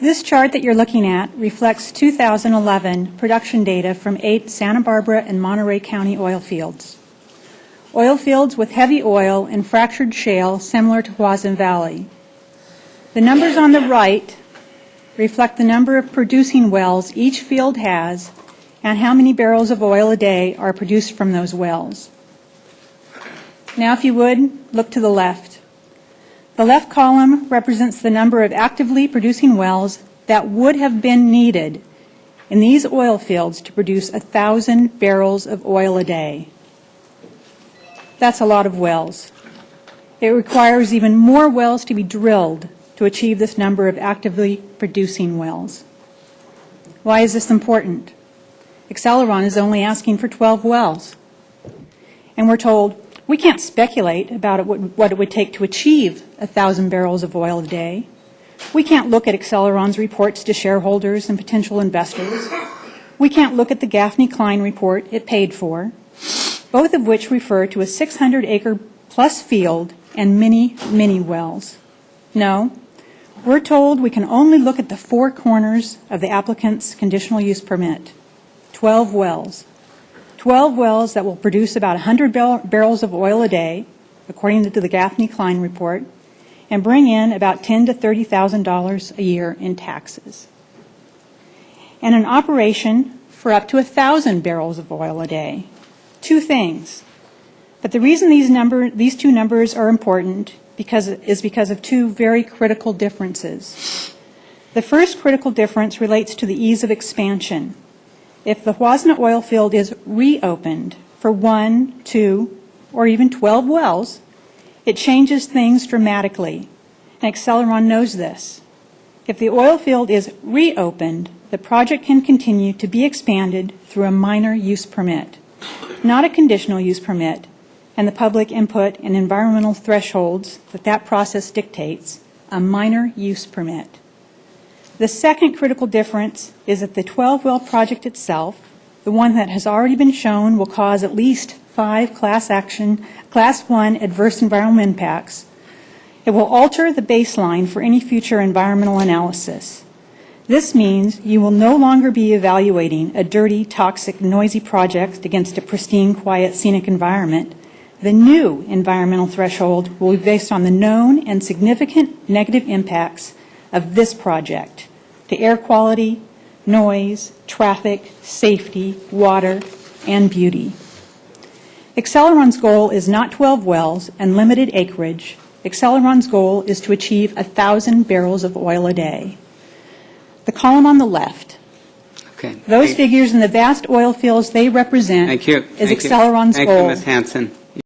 This chart that you're looking at reflects 2011 production data from 8 Santa Barbara and Monterey County oil fields. Oil fields with heavy oil and fractured shale similar to Huasna Valley. The numbers on the right reflect the number of producing wells each field has and how many barrels of oil a day are produced from those wells. Now, if you would, look to the left. The left column represents the number of actively producing wells that would have been needed in these oil fields to produce 1,000 barrels of oil a day. That's a lot of wells. It requires even more wells to be drilled to achieve this number of actively producing wells. Why is this important? Excelaron is only asking for 12 wells. And we're told, we can't speculate about what it would take to achieve 1,000 barrels of oil a day. We can't look at Excelaron's reports to shareholders and potential investors. We can't look at the Gaffney-Klein report it paid for, both of which refer to a 600-acre-plus field and many, many wells. No, we're told we can only look at the 4 corners of the applicant's conditional use permit. 12 wells. 12 wells that will produce about 100 barrels of oil a day, according to the Gaffney-Klein report, and bring in about $10,000 to $30,000 a year in taxes. And an operation for up to 1,000 barrels of oil a day. 2 things. But the reason these 2 numbers are important is because of 2 very critical differences. The first critical difference relates to the ease of expansion. If the Huasna oil field is reopened for 1, 2, or even 12 wells, it changes things dramatically, and Excelaron knows this. If the oil field is reopened, the project can continue to be expanded through a minor use permit, not a conditional use permit, and the public input and environmental thresholds that process dictates, a minor use permit. The second critical difference is that the 12-well project itself, the one that has already been shown will cause at least 5 Class 1 adverse environmental impacts, it will alter the baseline for any future environmental analysis. This means you will no longer be evaluating a dirty, toxic, noisy project against a pristine, quiet, scenic environment. The new environmental threshold will be based on the known and significant negative impacts of this project to air quality, noise, traffic, safety, water, and beauty. Excelaron's goal is not 12 wells and limited acreage. Excelaron's goal is to achieve 1,000 barrels of oil a day. The column on the left, those figures in the vast oil fields they represent is Excelaron's goal. Thank you, Ms. Hanson.